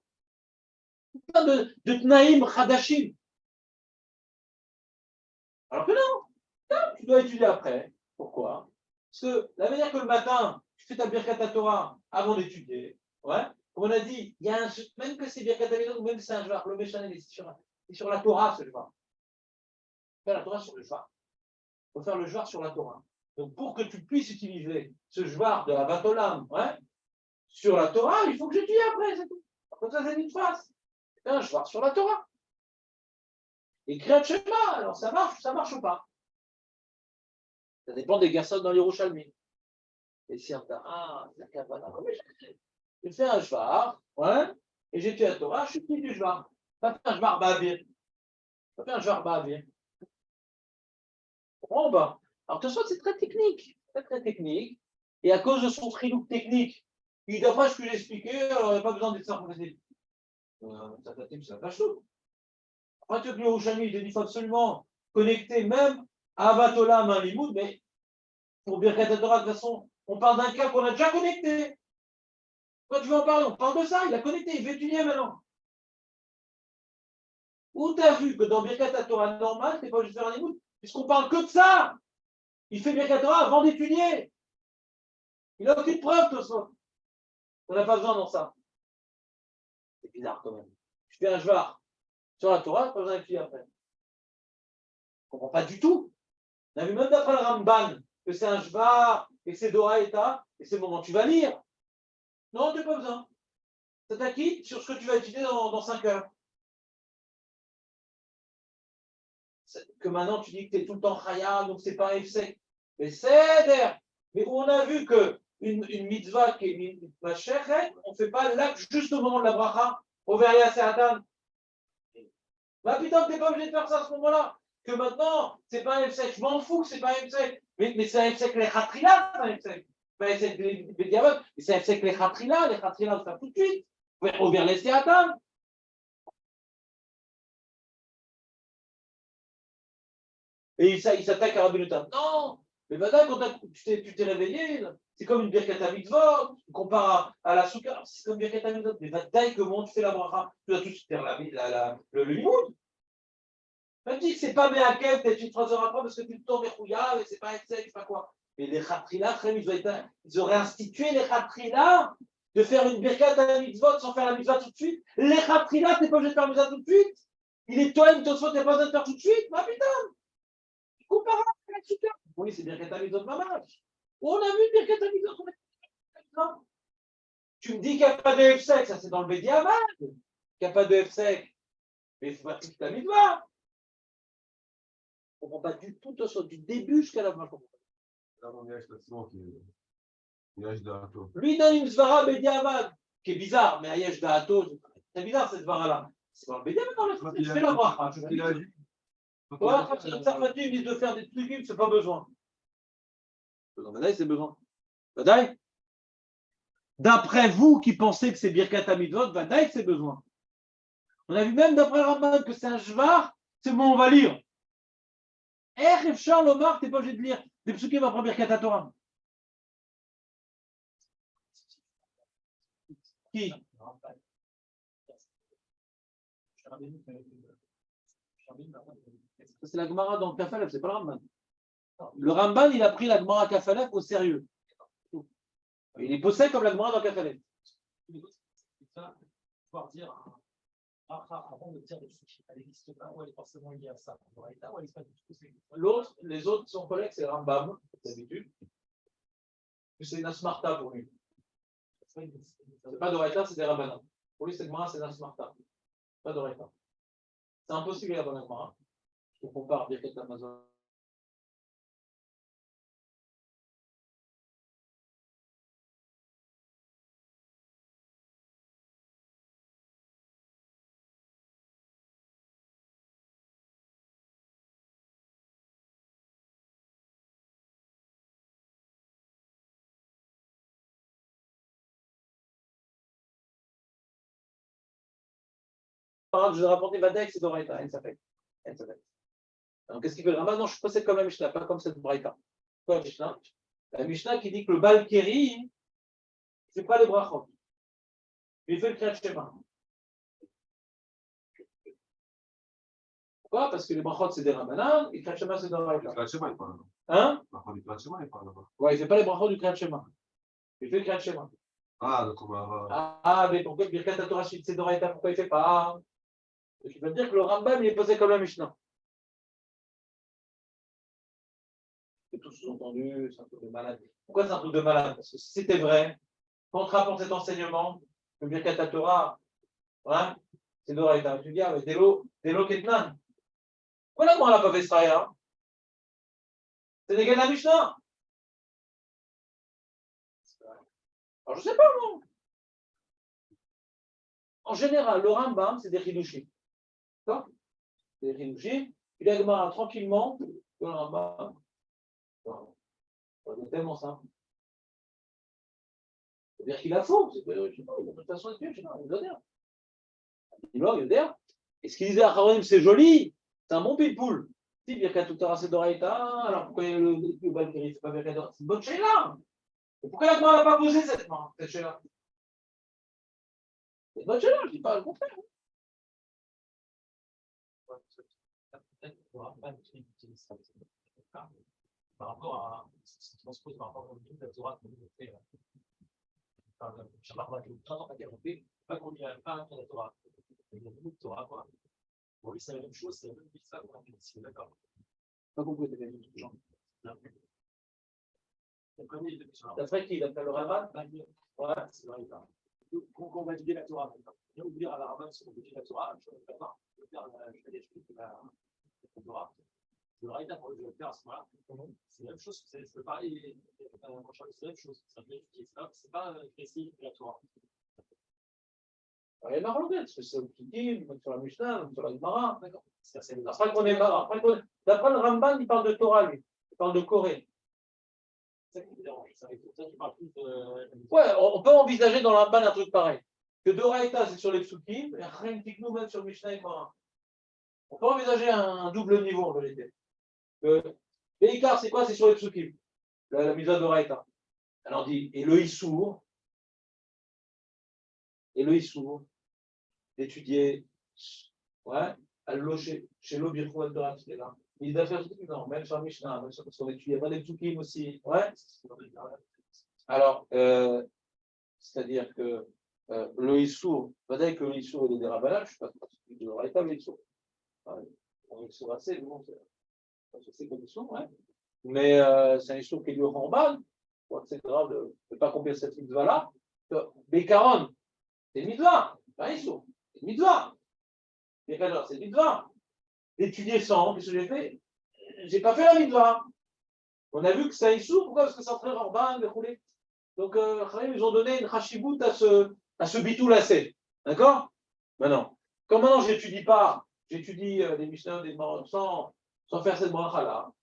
Plein de Tnaïm Khadashim. Alors que non, tu dois étudier après. Pourquoi? Parce que la manière que le matin, tu fais ta Birkat Torah avant d'étudier, ouais, comme on a dit, il y a même que c'est Birkat Torah, même que c'est un Jvar, le Méchanel est sur la Torah, ce Jvar. Faire la Torah sur le Jvar. Il faut faire le Jvar sur la Torah. Donc pour que tu puisses utiliser ce Jvar de la Batolam, ouais, sur la Torah, il faut que j'étudie après, c'est tout. Comme ça, c'est une face. Un Jvar sur la Torah. Et Kratchema, alors ça marche ou ça marche pas? Ça dépend des garçons dans l'Yerushalmi. Et si on a la Kavana, j'ai fait un Jvar, ouais, et j'ai fait la Torah, je suis pris du Jvar. Pas fait un Jvar Ba'avir. Pas fait un Jvar Ba'avir. Bon, bah. Alors, de toute façon, c'est très technique. Très technique. Et à cause de son trilouk technique, d'après ce que j'ai expliqué, alors il n'y a pas besoin d'être circoncisé. Ça tâche tout. Après, tu veux que le Yerushalmi, il te dit qu'il faut absolument connecter même à Vatolam, un Limoud, mais Pour Birkat Torah, de toute façon, on parle d'un cas qu'on a déjà connecté. Quand tu veux en parler, on parle de ça, il a connecté, il veut étudier maintenant. Où tu as vu que dans Birkat Torah normal, tu n'es pas obligé de faire un émout, puisqu'on parle que de ça. Il fait Birkat Torah avant d'étudier. Il n'a aucune preuve de ça. On n'a pas besoin dans ça. C'est bizarre quand même. Je fais un jvar sur la Torah, pas besoin d'étudier après. Je ne comprends pas du tout. On a vu même d'après le Ramban que c'est un jvar et que c'est Doraïta, et c'est le moment où tu vas lire. Non, tu n'as pas besoin. Ça t'acquitte sur ce que tu vas étudier dans 5 heures. Que maintenant tu dis que tu es tout le temps chaya, donc c'est pas un F-sec. Mais c'est d'air. Mais où on a vu que une mitzvah qui est une mitzvah shechet, on ne fait pas l'acte juste au moment de la bracha, au verrier Satan. Bah putain, tu n'es pas obligé de faire ça à ce moment-là. Que maintenant, c'est pas un F-sec. Je m'en fous que c'est pas un F-sec. Mais c'est un F-sec les chatrila, c'est un F-sec. Mais c'est un F-sec les chatrila, on fait tout de suite. Au verrier Satan. Et il s'attaque à Rabbi Natan. Non, mais maintenant, quand tu t'es réveillé, c'est comme une birkat mitzvot, tu compares à la soukha, c'est comme une birkat mitzvot. Mais maintenant, comment tu fais la bracha? Tu dois tout de suite faire le limoud. Même si c'est pas Mehakel, peut-être une 3 heures après, parce que tu tombes et c'est pas excès, je sais pas quoi. Mais les Khatrila, ils auraient institué les Khatrila de faire une birkat mitzvot sans faire la mitzvah tout de suite. Les Khatrila, t'es pas obligé de faire la mitzvah tout de suite. Il est toi, une tosfot, t'es pas besoin de faire tout de suite. Ma putain! Comparable à la super. Oui, c'est Birkat Hamidot Mamash. On a vu Birkat Hamidot. Tu me dis qu'il n'y a pas de F-sec, ça c'est dans le Bédiamad. Il n'y a pas de F-sec. Mais il faut pas tout la mitzvah. On ne comprend pas du tout, du début jusqu'à la fin. Lui donne une Zvara Bédiamad, qui est bizarre, mais Ayesh Da'ato, c'est bizarre cette Zvara-là. C'est dans le Bédiamad, je fais la bracha. Voilà, quand c'est conservatif, ils disent de faire des trucs, c'est pas besoin. Dans Badaï, c'est besoin. Badaï. D'après vous qui pensez que c'est Birkat Hamidot, Badaï, c'est besoin. On a vu même d'après Ramban que c'est un jvar, c'est bon, on va lire. Charles Omar, t'es pas obligé de lire des psukim après Birkat Torah. Qui? C'est la Gemara dans le Kafalef, c'est pas le Ramban. Le Ramban, il a pris la Gemara Kafalef au sérieux. Il est possède comme la Gemara dans Kafalef. Pouvoir dire avant de dire elle n'existe pas, ou elle est forcément liée à ça. Ou elle n'est pas du tout. Les autres, son collègue, c'est Rambam, d'habitude. C'est Nasmarta pour lui. C'est pas d'Oraita, c'est des Rabbanan. Pour lui, cette Gemara, c'est Nasmarta. Pas d'Oraita. C'est impossible à dans la Gemara. Je compare Birkat Amazon. Je vais rapporter Vadek, c'est d'Oraita, elle s'appelle. Alors, qu'est-ce qu'il fait le Rambam? Non, je possède comme la Mishnah, pas comme cette Braïta. Quoi, la Mishnah? La Mishnah qui dit que le Balkeri, c'est pas les brachot. Il fait le Kriyat Shema. Pourquoi? Parce que les brachot, c'est des Rabbanan, et le Kriyat Shema, c'est des Braïta. Hein? Ouais, il fait pas les brachot du Kriyat Shema. Il fait le Kriyat Shema. Ah, donc on va. Ah, mais pourquoi Birkat Torah c'est d'Oraita? Pourquoi il fait pas? Donc, il veut dire que le Rambam, il est posé comme la Mishnah. C'est tout sous-entendu, c'est un truc de malade. Pourquoi c'est un truc de malade? Parce que si c'était vrai, quand on te rapporte cet enseignement, le Birkat Torah, hein, c'est d'Oraita. Tu dis, ah, mais Delo Ketnan. Pourquoi là, moi, on n'a pas fait ça? C'est des gars de la Mishnah. Alors, je ne sais pas, non. En général, le Rambam, c'est des Hidushim. D'accord? C'est des Hidushim. Il a tranquillement, le Rambam. C'est tellement simple. C'est-à-dire qu'il a faux. Je sais pas, de toute façon, je sais pas, il doit dire. Il doit dire. Et ce qu'il disait à Haronim, c'est joli. C'est un bon pitbull. Si Birkat Torah c'est d'Oraïta, alors pourquoi le Balkiri c'est pas Birkat Torah? C'est une bonne chéla. Et pourquoi la Gemara n'a pas posé cette chéla? C'est une bonne chéla, je ne dis pas le contraire. Par rapport à ce qui transpose par rapport au livre de la Torah qu'on nous fait. Pas qu'on n'y a pas la Torah. Il y a beaucoup de Torah, quoi. Pour lui, c'est la même chose, c'est la même mitzvah qu'on a fait ici, d'accord. Pas compris, d'après qui? D'après le Rabbin? Ouais, c'est vrai. Qu'on va étudier la Torah. Il faut dire à la Rabbin si on veut étudier la Torah, je vais faire la Torah. Le Raïta, pour le faire à ce moment-là, c'est la même chose. C'est pareil, c'est la même chose. C'est pas précis la Torah. Il y a Marlon, parce que c'est au Piti, sur la Mishnah, sur la Gemara. Après qu'on est marre. D'après le Ramban, il parle de Torah, lui. Il parle de Corée. C'est ça qui me dérange. C'est ça qui parle plus de. Ouais, on peut envisager dans le Ramban un truc pareil. Que Doraïta, c'est sur les Psukim, et Rien Tiknou, même sur Mishnah et Gemara. On peut envisager un double niveau en vérité. L'écart, c'est quoi? C'est sur les Psukim. La mise à Doraïta. Alors on dit, et le Issour, d'étudier, ouais, à loger chez l'Obirfou de Torah, c'est là. Il doit faire non, même sur Mishnah, même sur parce qu'on étudie, il y a pas des Psukim aussi, ouais. Alors, c'est-à-dire que le Issour, peut-être que le Issour il est des Rabbanan, je ne sais pas, il n'aurait pas le Issour. On Issour assez, bon, c'est comme Issour, ouais. Mais c'est un Issour qui est du Ramban, c'est grave de ne pas accomplir cette mitzvah-là. Bécaron, c'est une mitzvah, c'est un Issour, c'est une mitzvah. Bécaron, c'est une mitzvah. D'étudier sans, qu'est-ce que j'ai fait? J'ai pas fait la mitzvah. On a vu que c'est un Issour, pourquoi? Parce que c'est entré Ramban, déroulé. Donc, ils ont donné une rachibout à ce bitou lacé. D'accord? Maintenant, comme maintenant, j'étudie pas, j'étudie des Mishnah, des Morons sans faire cette bracha-là.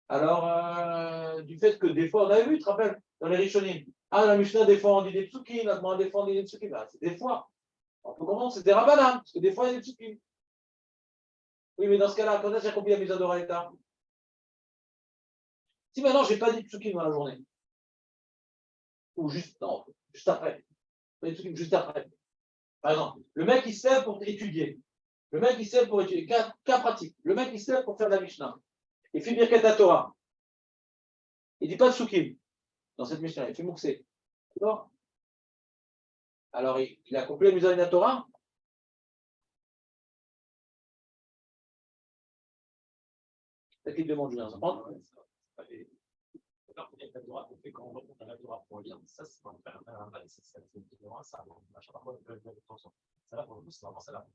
Alors, du fait que des fois, on a vu, tu te rappelles, dans les Rishonim, la Mishnah, des fois, on dit des psukim, la Gemara, des fois, on dit des psukim. C'est des fois. On peut comprendre, c'est des rabbanan, parce que des fois, il y a des psukim. Oui, mais dans ce cas-là, quand est-ce que j'ai accompli la mise à d'Oraïta? Si maintenant, je n'ai pas dit psukim dans la journée, ou juste, non, juste après. Juste après. Par exemple, le mec il se lève pour étudier. Le mec il se lève pour étudier. Cas pratique. Le mec il se lève pour faire de la Mishnah. Il fait Birkat Torah. Il ne dit pas de Soukim dans cette Mishnah. Il fait Mouksé. D'accord? Alors il a accompli la Mishnah de la Torah. Peut-être qu'il demande Julien. Ça prend? La Torah qu'on fait quand on remonte à la Torah pour lire, ça c'est pas un ça là pour le coup c'est vraiment ça là.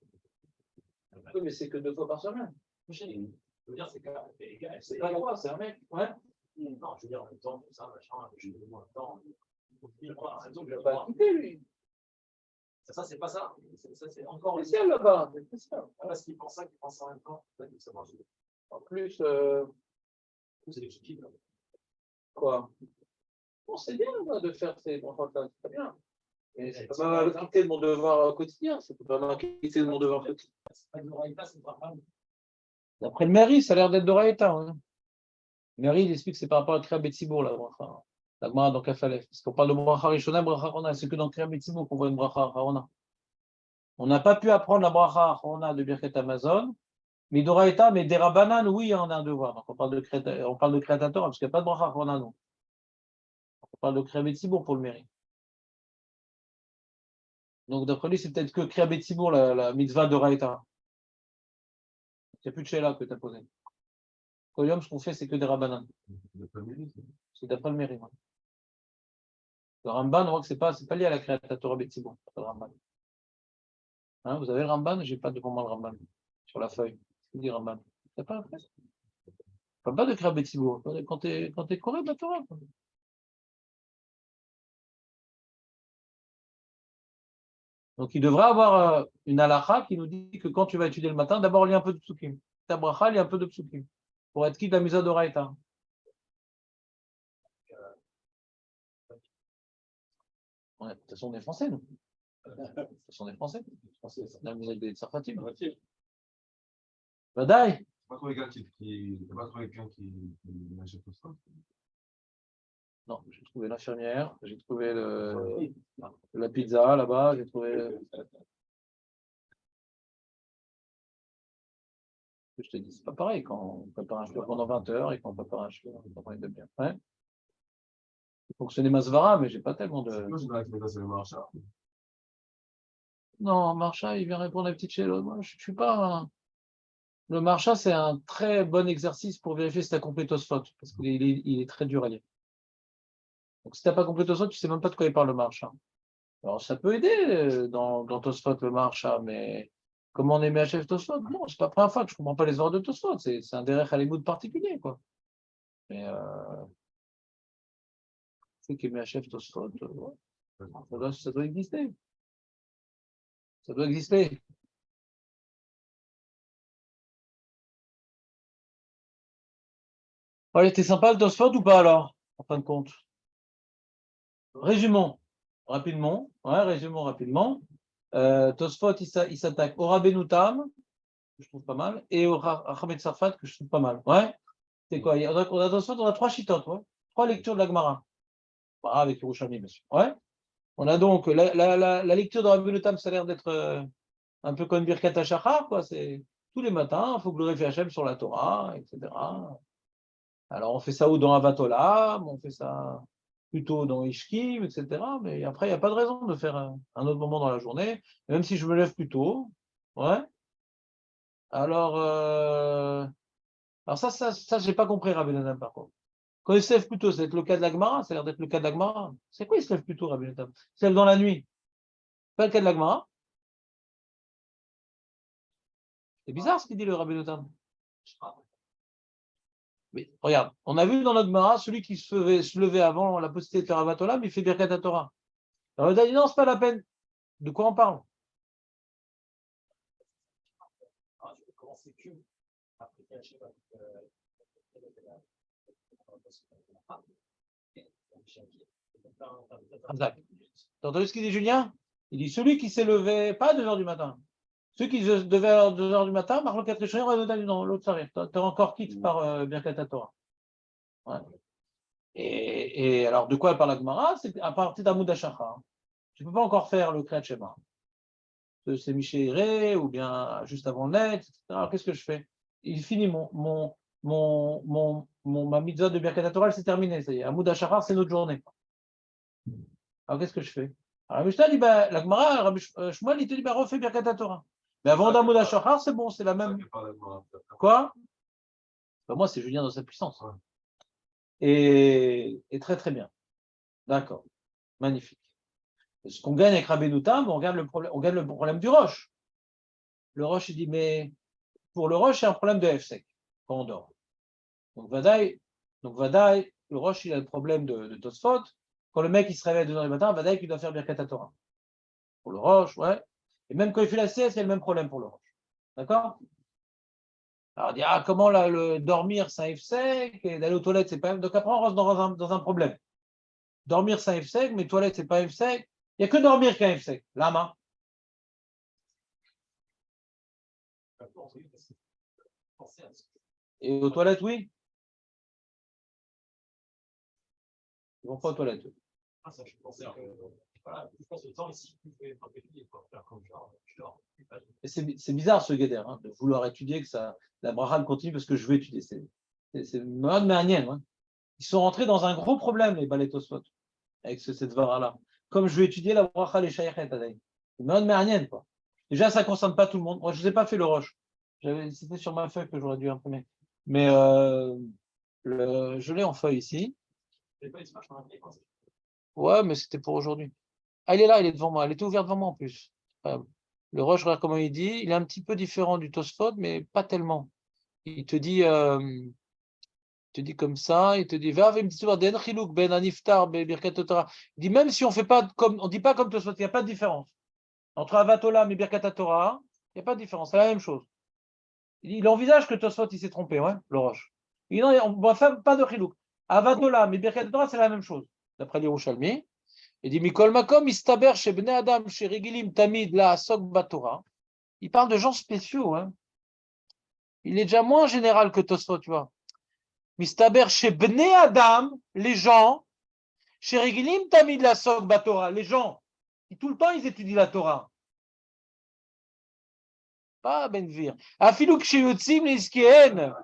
Oui, mais c'est que 2 fois par semaine. Je veux dire c'est égal. C'est pas grave, c'est un mec. Ouais. Non, je veux dire en même temps, tout ça, machin, je vais moins de temps. Il ne va pas quitter lui. Ça c'est pas ça. Ça c'est Encore spécial là-bas. C'est spécial. Parce qu'il pense ça, qu'il pense ça en même temps. En plus, c'est des petits quoi? Bon, c'est bien de faire ces enfants, c'est très bien. Mais c'est pas mal quitter de mon devoir quotidien. C'est pas mal quitter de mon devoir quotidien. D'après le mairie, ça a l'air d'être d'Oraïta. Hein. Le mairie, il explique que c'est par rapport à Kriya Betsibour, la bracha. La Gemara dans Kafalef. Parce qu'on parle de bracha Rishona, bracha Arona. C'est que dans Kriya Betsibour qu'on voit une bracha Arona. On n'a pas pu apprendre la bracha Arona de Birkat Amazon. Mais d'Oraïta, mais des Rabbanan, oui, on a un devoir. Donc on parle de Kriya Torah, parce qu'il n'y a pas de bracha Arona, non. On parle de Kriya Betsibour pour le mairie. Donc d'après lui, c'est peut-être que Kriya Betsibour, la mitzvah d'Oraïta. Il n'y a plus de Sheila que tu as posé. Kolium, ce qu'on fait, c'est que des Rabbanan. C'est d'après le mairie. Ouais. Le Ramban, on voit que c'est pas lié à la création Torah Betsibour. Le Ramban. Hein, vous avez le Ramban? J'ai pas devant moi le Ramban. Sur la feuille. C'est dit Ramban. C'est pas après? Pas de création Betsibour. Quand tu es correct, la Torah. Donc il devrait avoir une halakha qui nous dit que quand tu vas étudier le matin, d'abord lis un peu de psukim. Ta bracha, lis un peu de psukim. Pour être quitte la misa d'Oraïta. Ouais, de toute façon, on est français, nous. De toute façon, on est français. La musique des Sarfatim. Badaï. Pas trouvé t'as pas trouvé quelqu'un qui achète tout ça? Non, j'ai trouvé l'infirmière, j'ai trouvé la pizza là-bas, j'ai trouvé. Je te dis, c'est pas pareil quand on prépare un cheveu pendant 20 heures et quand on prépare un cheveu pendant une demi-heure. Ouais. Il fonctionnait Masvara, mais j'ai pas tellement de. Moi, je dirais que c'est le marché. Non, Marcha, il vient répondre à la petite chélo. Moi, je suis pas. Le Marcha, c'est un très bon exercice pour vérifier si tu as compris Tosfot, parce qu'il est très dur à lire. Donc, si tu n'as pas compris Tosfot, tu ne sais même pas de quoi il parle le Marcha. Alors, ça peut aider dans Tosfot le Marcha, mais comment on est MHF Tosfot? Non, c'est pas la première fois que je ne comprends pas les ordres de Tosfot. C'est un derech Halimoud particulier, quoi. Mais c'est que MHF Tosfot, ouais, ça doit exister. Ça doit exister. Allez, t'es sympa le Tosfot ou pas alors, en fin de compte? Résumons rapidement. Ouais, résumons rapidement. Tosfot, il s'attaque au Rabbeinu Tam, que je trouve pas mal, et au Hamed Sarfat, que je trouve pas mal. Ouais. C'est quoi? On a Tosfot, on a 3 chitotes, ouais. 3 lectures de la Gemara. Avec Yerushalmi, bien sûr. Ouais. On a donc la lecture de Rabbeinu Tam, ça a l'air d'être un peu comme Birkat HaShachar, quoi. C'est tous les matins, il faut glorifier Hachem sur la Torah, etc. Alors, on fait ça ou dans Avatolam, on fait ça plutôt dans Ishkim, etc. Mais après, il n'y a pas de raison de faire un autre moment dans la journée, même si je me lève plus tôt. Ouais. Alors, ça j'ai pas compris, Rabbi Nathan, par contre. Quand il se lève plus tôt, c'est le cas de la Gemara, ça a l'air d'être le cas de la Gemara. C'est quoi il se lève plus tôt, Rabbi Nathan? Il se lève dans la nuit. Pas le cas de la Gemara. C'est bizarre ce qu'il dit, le Rabbi Nathan. Mais regarde, on a vu dans notre Gemara, celui qui se levait avant la possibilité de faire Avatolam, il fait Birkat Torah. Alors, il a dit non, c'est pas la peine. De quoi on parle? Comment c'est que après T'as entendu ce qu'il dit, Julien? Il dit celui qui s'est levé, pas à 2 heures du matin. Ceux qui se devaient à 2 heures du matin, Marlon Catréchon, on a dit non, l'autre s'arrête. T'es encore quitte par Birkat Torah. Ouais. Et alors, de quoi parle la Gemara? C'est à partir d'Amoud Hashachar. Tu ne peux pas encore faire le Kriyat Shema. C'est Miché ou bien juste avant le net, etc. Alors, qu'est-ce que je fais? Il finit ma mitzvah de Birkat Torah, c'est terminé. Ça y est, Amoud Hashachar, c'est notre journée. Alors, qu'est-ce que je fais? Alors, Mishnah dit, la Gemara, Rabbi Shmuel, il te dit, refais Birkat Torah. Mais avant d'Amoud Hashachar, c'est bon, c'est la même. Quoi? Moi, c'est Julien dans sa puissance. Et très, très bien. D'accord. Magnifique. Ce qu'on gagne avec Rabbeinu Tam, on gagne le problème du Roche. Le Roche, il dit, mais pour le Roche, c'est un problème de F-sec quand on dort. Donc, Vadaï, le Roche, il a le problème de Tosfot. Quand le mec, il se réveille à 2 heures du matin, Vadaï, il doit faire Birkat Torah. Pour le Roche, ouais. Et même quand il fait la sieste, il y a le même problème pour le Roche. D'accord? Alors, on dit, comment le dormir, c'est un F-sec, et d'aller aux toilettes, c'est pas. Donc, après, on rentre dans un problème. Dormir, c'est un F-sec, mais toilettes, c'est pas un F-sec. Il n'y a que dormir qui est un F-sec. Lama. Et aux toilettes, oui. Ils vont pas aux toilettes. Ça, je pensais que. Voilà, je pense que le temps ici, vous pouvez pas étudier, quoi. Faire comme genre, je dors. C'est bizarre ce Guéder, hein, de vouloir étudier, que la bracha continue parce que je veux étudier. C'est mode manienne. Hein. Ils sont rentrés dans un gros problème, les Baletosfot, avec cette vara-là. Comme je veux étudier la bracha les shayachet, c'est mode manienne, quoi. Déjà, ça ne concerne pas tout le monde. Moi, je ne vous ai pas fait le roche. C'était sur ma feuille que j'aurais dû imprimer. Mais je l'ai en feuille ici. Ouais, mais c'était pour aujourd'hui. Ah, il est là, il est devant moi. Elle était ouverte devant moi en plus. Le Roche, regarde comment il dit. Il est un petit peu différent du Tosfot, mais pas tellement. Il te dit comme ça. Il te dit il dit même si on fait pas comme on dit pas comme Tosfot, il n'y a pas de différence entre Avatolam et Birkat Torah. Il n'y a pas de différence, c'est la même chose. Il envisage que Tosfot il s'est trompé, ouais, le Roche. Il dit non, on ne va faire pas de chilouk. Avatolam et Birkat Torah, c'est la même chose, d'après l'Yerushalmi. Il dit Mikol Makom, Istaber, chez Bnei Adam, chez Regilim, Tamid, la Asok Batora. Il parle de gens spéciaux. Hein. il est déjà moins général que Tosfot, tu vois. Mistaber chez Bnei Adam, les gens, chez Regilim Tamid la Sok Batora, les gens qui tout le temps ils étudient la Torah. Pas Benvir. Afiluk chez Yotzim Niskien.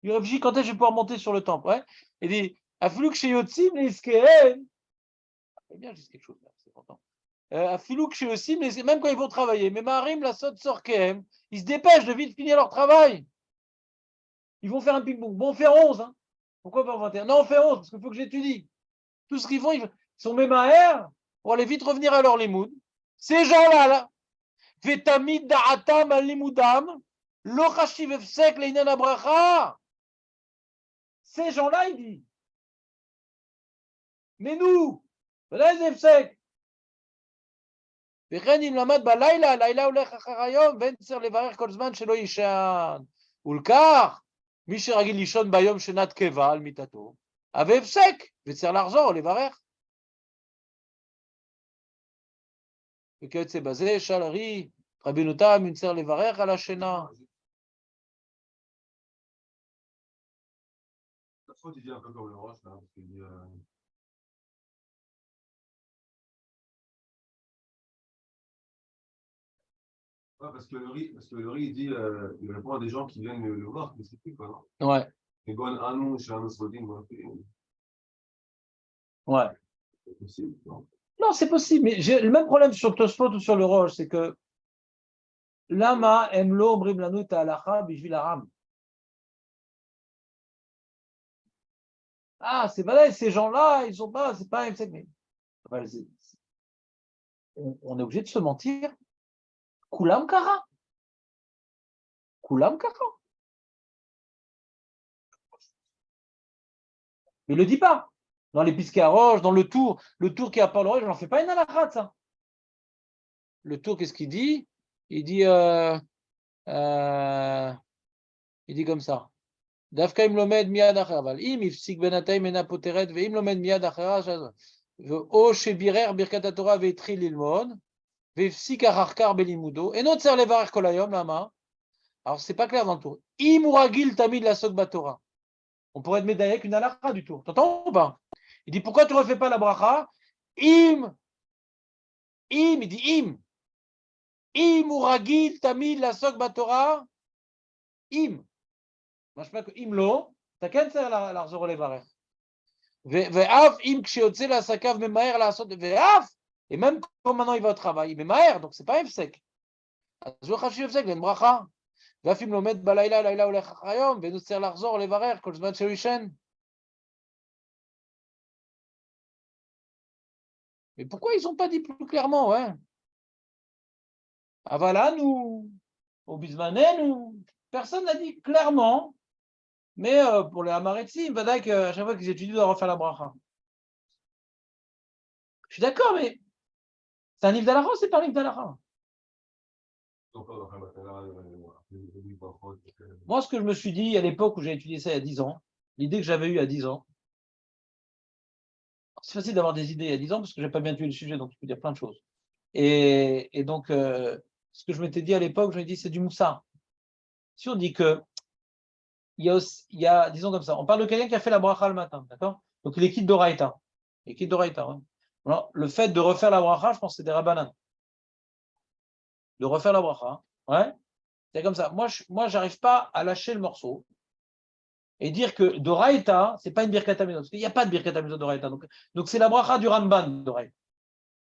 Il réfléchit quand est-ce que je vais pouvoir monter sur le temple. Ouais. Il dit Afiluk chez Yotzim Niskien. C'est bien, j'ai quelque chose là, c'est content. Afiluk chez Yotzim, même quand ils vont travailler, mais Marim la Sot Sorkem, ils se dépêchent de vite finir leur travail. Ils vont faire un ping-pong. Bon, on fait 11. Hein. Pourquoi pas 21? Non, on fait 11 parce qu'il faut que j'étudie. Tout ce qu'ils font, ils sont même à air pour aller vite revenir à leur limoud. Ces gens-là, là, Vetamid da'atam al-limudam, lo chashiv efsek leinan abracha. Ces gens-là, il dit. Mais nous, voilà les efsek. וכן אם למד בלילה, הלילה הולך אחר היום, ואין צריך לברך כל זמן שלא יישן. ולכך, מי שרגיל לישון ביום שנת קבע על מיטתו, אבל הפסק, וצריך לחזור לברך. וכיוצא בזה, שאל ארי, רבינו תם, אם צריך לברך על השינה. Faut dire un peu comme le Roche, là, parce qu'il dit, ouais, parce que le riz, il dit, il répond à des gens qui viennent le voir, mais c'est plus quoi, non? Ouais. Et bon, ah non, chez un Osrodin, Ouais. c'est possible, non? Non, c'est possible, mais j'ai le même problème sur Tosfot ou sur le Roche, c'est que Lama emlo omrim lanu et halacha bishvil haram. Ah, c'est vrai, ces gens-là, ils sont pas, c'est pas un mais on est obligé de se mentir. Kulam kara. Kulam kara. Mais il le dit pas. Dans les Pisquets à Roche, dans le tour qui a pas le Roche, j'en fais pas une halakha de ça. Le tour, qu'est-ce qu'il dit? Il dit comme ça. דווקא אם לומד מיד אחר, אבל אם הפסיק בינתיים אינה פותרת, ואם לומד מיד אחרה, או שבירר ברכת התורה והתחיל ללמוד, והפסיק אחר כך בלימודו, אינו צריך לברך כל היום, למה? Alors, c'est pas clair dans le tour. אם הוא רגיל תמיד לעסוק בתורה. On pourrait te médailler qu'une halakha du tour. T'entends ou pas? Il dit, pourquoi tu ne refais pas la bracha? Il dit, אם הוא רגיל תמיד לעסוק בתורה, משמע אם לא, אתה כן צריך לחזור לברך. ואף אם כשיוצא לעסקיו ממהר לעשות, ואף, et même quand maintenant il va au travail, il ממהר, donc c'est pas הפסק. אז הוא חשוב הפסק, ואין ברכה. ואף אם לומד בלילה, לילה הולך אחר היום, ואינו צריך לחזור לברך כל זמן שהוא ישן. Mais pourquoi ils n'ont pas dit plus clairement, ouais? אבל אנו, או בזמננו, personne n'a dit clairement. Mais pour les Hamaretzim, à chaque fois qu'ils étudient, ils doivent refaire la bracha. Je suis d'accord, mais c'est un livre d'Alacha ou c'est pas un livre d'Alacha? Moi, ce que je me suis dit à l'époque où j'ai étudié ça il y a 10 ans, l'idée que j'avais eue à 10 ans, c'est facile d'avoir des idées il y a 10 ans parce que je n'ai pas bien étudié le sujet, donc je peux dire plein de choses. Et donc, ce que je m'étais dit à l'époque, je me dit, c'est du moussard. Si on dit que il y a, disons comme ça, on parle de quelqu'un qui a fait la bracha le matin, d'accord? Donc il est quitte d'Oraïta. Il est quitte d'Oraïta. Hein. Alors, le fait de refaire la bracha, je pense que c'est des rabbanan. De refaire la bracha, ouais. C'est comme ça. Moi, j'arrive pas à lâcher le morceau et dire que d'Oraïta, c'est pas une birkat hamizot, parce qu'il n'y a pas de birkat hamizot d'Oraïta. Donc c'est la bracha du Ramban d'Oraïta.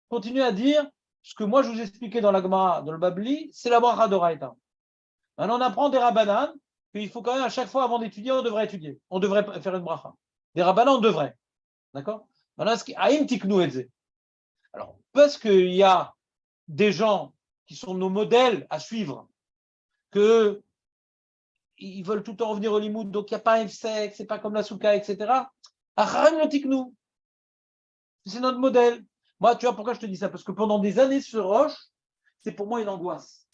Continuez à dire ce que moi je vous expliquais dans la Gemara, dans le Babli, c'est la bracha d'Oraïta. Maintenant, on apprend des rabbanan. Il faut quand même, à chaque fois, avant d'étudier, on devrait étudier. On devrait faire une bracha. Des rabbanans, on devrait. D'accord? Maintenant, Aïm tiknu etze. Alors, parce qu'il y a des gens qui sont nos modèles à suivre, qu'ils veulent tout le temps revenir au limoud, donc il n'y a pas un FSEC, c'est pas comme la souka, etc. Acharem lo tiknu. C'est notre modèle. Moi, tu vois pourquoi je te dis ça? Parce que pendant des années, ce roche, c'est pour moi une angoisse.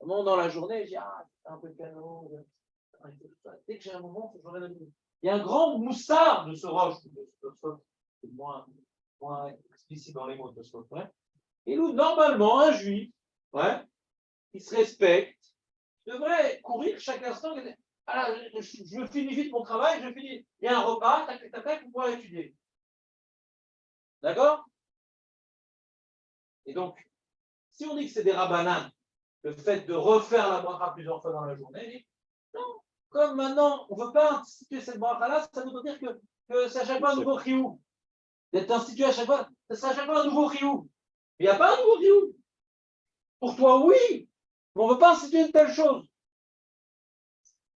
Dans la journée, je dis, c'est un peu canon. Dès que j'ai un moment, il y a un grand moussard de ce roche. C'est moins explicite dans les mots de ce ouais. Et nous, normalement, un juif, ouais, qui se respecte, devrait courir chaque instant. Ah là, je finis vite mon travail, je finis. Il y a un repas, tac, tac, tac, pour pouvoir étudier. D'accord? Et donc, si on dit que c'est des rabbanan, le fait de refaire la bracha plusieurs fois dans la journée, non. Comme maintenant, on ne veut pas instituer cette bracha-là, ça veut dire que c'est à chaque fois un nouveau chiyuv. D'être institué à chaque fois, ça sera à chaque fois un nouveau chiyuv. Il n'y a pas un nouveau chiyuv. Pour toi, oui, mais on ne veut pas instituer une telle chose.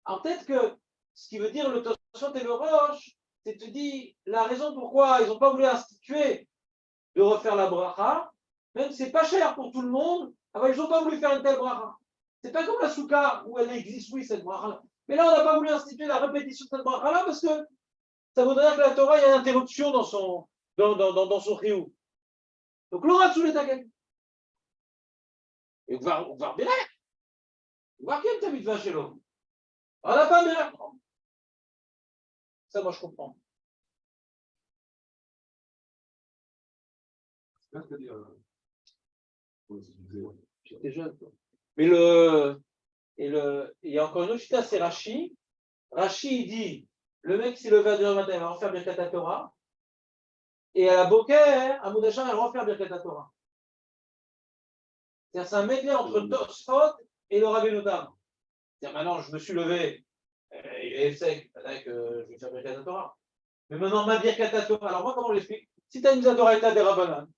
Alors peut-être que ce qui veut dire le Tosfot et le Roche, c'est te dire la raison pourquoi ils n'ont pas voulu instituer de refaire la bracha, même si c'est pas cher pour tout le monde, alors ils n'ont pas voulu faire une telle bracha. C'est pas comme la souka où elle existe, oui, cette bracha-là. Mais là, on n'a pas voulu instituer la répétition de cette bracha-là parce que ça voudrait dire que la Torah, il y a une interruption dans son chiyuv. Donc, l'aura sous les taquets. Et on va bien. On va bien ta mitzvah chez l'homme. On n'a pas bien. Ça, moi, je comprends. J'étais jeune, quoi. Mais il y a encore une autre chita, c'est Rashi. Rashi, il dit, le mec s'est levé à 2h du matin, il va refaire Birkat Torah. Et à la Boker, à Moudachar, il va refaire Birkat Torah. C'est un medley entre Tosfot et le Rabbeinu Tam. C'est-à-dire, maintenant, je me suis levé, il est sec, je vais faire Birkat Torah. Mais maintenant, ma Birkat Torah, alors moi, comment on l'explique? Si tu as une mitzvah d'Oraita des Rabbanan,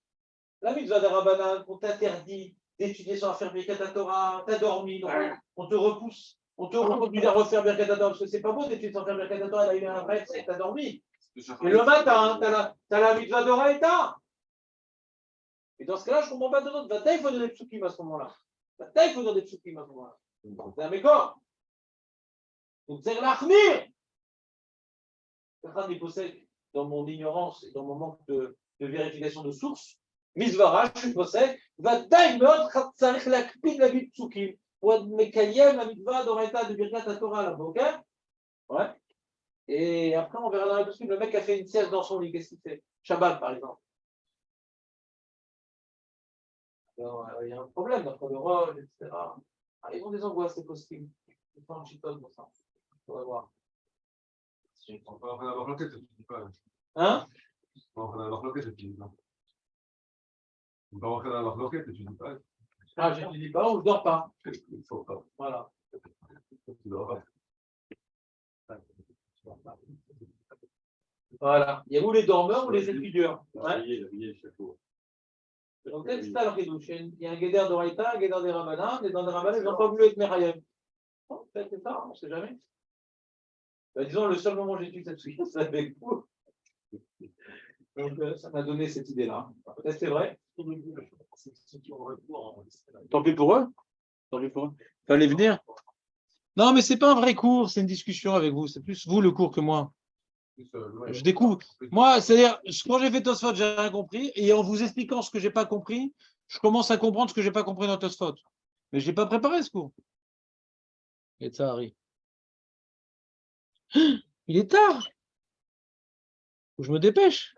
la mitzvah des Rabbanan, on t'interdit d'étudier sans faire Birkat Torah, t'as dormi, donc on te repousse, on te reconduit à refaire Birkat Torah, parce que c'est pas beau d'étudier sans faire Birkat Torah, là, il y a un rêve, c'est que t'as dormi. Et le matin, t'as la mitzvah d'Oraita. Et dans ce cas-là, je ne comprends pas de l'autre. Vataï, il faut donner des psukim à ce moment-là. Vataï, il faut donner des psukim à ce moment-là. C'est un mécor. Donc, c'est l'achmir. Certains possèdent, dans mon ignorance et dans mon manque de vérification de source, Misvara, je possède, Vataï, meot, chatzarich, lakpid, la bit psukim. Pour mekayem, la mitzvah d'Oraita de Birkat Torah, la boka. Ouais. Et après, on verra dans la psukim, le mec a fait une sieste dans son lit. Qu'est-ce qu'il fait? Shabbat, par exemple. Alors, il y a un problème entre le rôle, etc. Ah, ils ont des angoisses, ces costumes. Ils font un chipol pour ça. On va voir. On va avoir l'enquête, tu dis pas. Hein? On va avoir l'enquête, tu dis pas. On va avoir l'enquête, tu dis pas. Ah, je ne dis pas, ou je ne dors pas. Il faut pas. Voilà. Tu dors pas. Voilà. Il y a où les dormeurs ou les étudiants? Ouais. Donc, peut-être c'est ça le ridouche. Il y a un guédère d'Oraïta, un guédère des Rabbanan, et dans des Rabbanan, ils n'ont pas voulu être Merayem. Bon, peut-être c'est ça, on ne sait jamais. Ben, disons, le seul moment où j'ai étudié cette suite, c'est avec vous. Donc, ça m'a donné cette idée-là. Peut-être c'est vrai. Tant pis pour eux. Tant pis pour eux. Fallait venir. Non, mais c'est pas un vrai cours, c'est une discussion avec vous. C'est plus vous le cours que moi. Je découvre. Moi, c'est-à-dire, quand j'ai fait Tosfot, j'ai rien compris. Et en vous expliquant ce que j'ai pas compris, je commence à comprendre ce que j'ai pas compris dans Tosfot. Mais je l'ai pas préparé ce cours. Et ça arrive. Il est tard. Faut que je me dépêche.